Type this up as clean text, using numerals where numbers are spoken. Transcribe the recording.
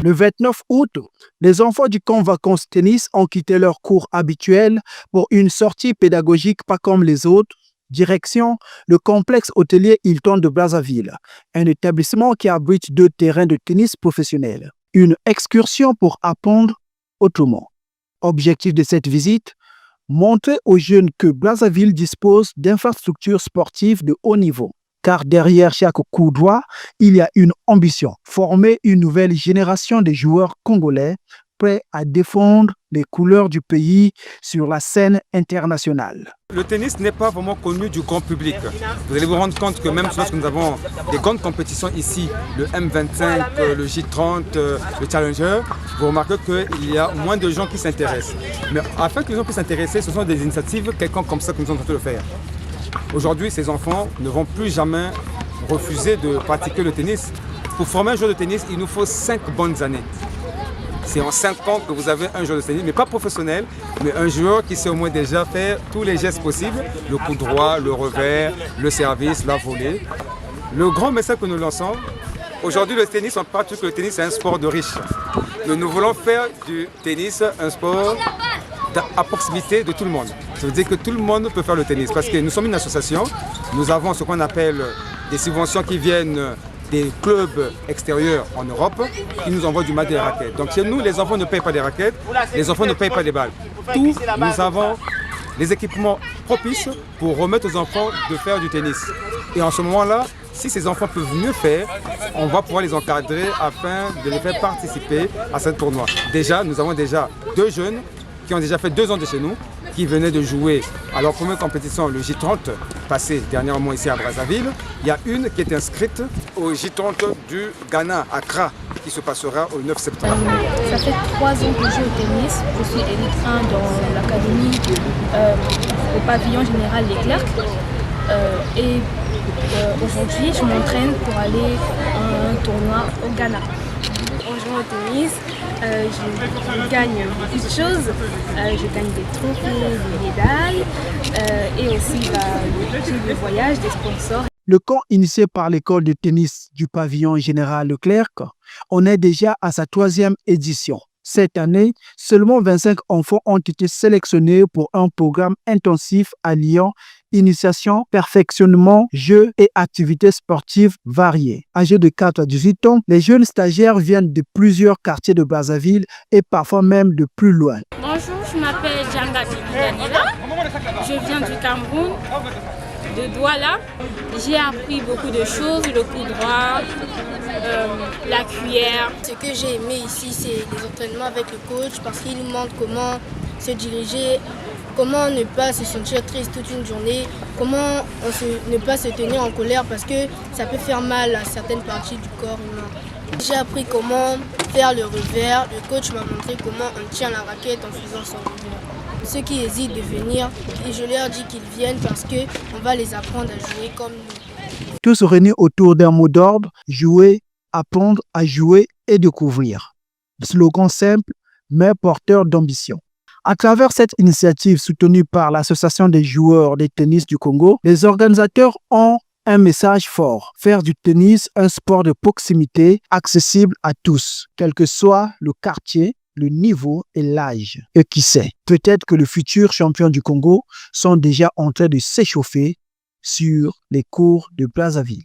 Le 29 août, les enfants du camp vacances tennis ont quitté leurs cours habituels pour une sortie pédagogique pas comme les autres. Direction le complexe hôtelier Hilton de Brazzaville, un établissement qui abrite 2 terrains de tennis professionnels. Une excursion pour apprendre autrement. Objectif de cette visite, montrer aux jeunes que Brazzaville dispose d'infrastructures sportives de haut niveau. Car derrière chaque coup droit, il y a une ambition, former une nouvelle génération de joueurs congolais prêts à défendre les couleurs du pays sur la scène internationale. Le tennis n'est pas vraiment connu du grand public. Vous allez vous rendre compte que même lorsque nous avons des grandes compétitions ici, le M25, le J30, le Challenger, vous remarquez qu'il y a moins de gens qui s'intéressent. Mais afin que les gens puissent s'intéresser, ce sont des initiatives quelconques comme ça que nous sommes en train de le faire. Aujourd'hui, ces enfants ne vont plus jamais refuser de pratiquer le tennis. Pour former un joueur de tennis, il nous faut 5 bonnes années. C'est en 5 ans que vous avez un joueur de tennis, mais pas professionnel, mais un joueur qui sait au moins déjà faire tous les gestes possibles, le coup droit, le revers, le service, la volée. Le grand message que nous lançons, aujourd'hui le tennis, on parle que le tennis c'est un sport de riches. Nous voulons faire du tennis un sport à proximité de tout le monde. Ça veut dire que tout le monde peut faire le tennis parce que nous sommes une association, nous avons ce qu'on appelle des subventions qui viennent des clubs extérieurs en Europe qui nous envoient du matériel des raquettes. Donc chez nous, les enfants ne payent pas des raquettes, les enfants ne payent pas des balles. Tout, nous avons les équipements propices pour remettre aux enfants de faire du tennis. Et en ce moment-là, si ces enfants peuvent mieux faire, on va pouvoir les encadrer afin de les faire participer à ce tournoi. Déjà, nous avons déjà 2 jeunes qui ont déjà fait 2 ans de chez nous, qui venaient de jouer à leur première compétition, le J30, passé dernièrement ici à Brazzaville. Il y a une qui est inscrite au J30 du Ghana, à Accra, qui se passera au 9 septembre. Ça fait 3 ans que je joue au tennis. Je suis élite 1 dans l'académie au pavillon général Leclerc. Aujourd'hui, je m'entraîne pour aller à un tournoi au Ghana. En jouant au tennis, je gagne beaucoup de choses. Je gagne des trophées, des médailles et aussi le voyage, des sponsors. Le camp initié par l'école de tennis du pavillon général Leclerc en est déjà à sa 3e édition. Cette année, seulement 25 enfants ont été sélectionnés pour un programme intensif alliant initiation, perfectionnement, jeux et activités sportives variées. Âgés de 4 à 18 ans, les jeunes stagiaires viennent de plusieurs quartiers de Brazzaville et parfois même de plus loin. Bonjour, je m'appelle Djanga Daniela. Je viens du Cameroun, de Douala. J'ai appris beaucoup de choses, le coup droit, la cuillère. Ce que j'ai aimé ici, c'est les entraînements avec le coach parce qu'il nous montre comment se diriger, comment ne pas se sentir triste toute une journée, comment ne pas se tenir en colère parce que ça peut faire mal à certaines parties du corps humain. J'ai appris comment faire le revers. Le coach m'a montré comment on tient la raquette en faisant son revers. Ceux qui hésitent de venir, et je leur dis qu'ils viennent parce qu'on va les apprendre à jouer comme nous. Tous réunis autour d'un mot d'ordre, jouer, apprendre à jouer et découvrir. Slogan simple, mais porteur d'ambition. À travers cette initiative soutenue par l'Association des joueurs de tennis du Congo, les organisateurs ont un message fort. Faire du tennis un sport de proximité accessible à tous, quel que soit le quartier, le niveau et l'âge. Et qui sait, peut-être que les futurs champions du Congo sont déjà en train de s'échauffer sur les cours de Brazzaville.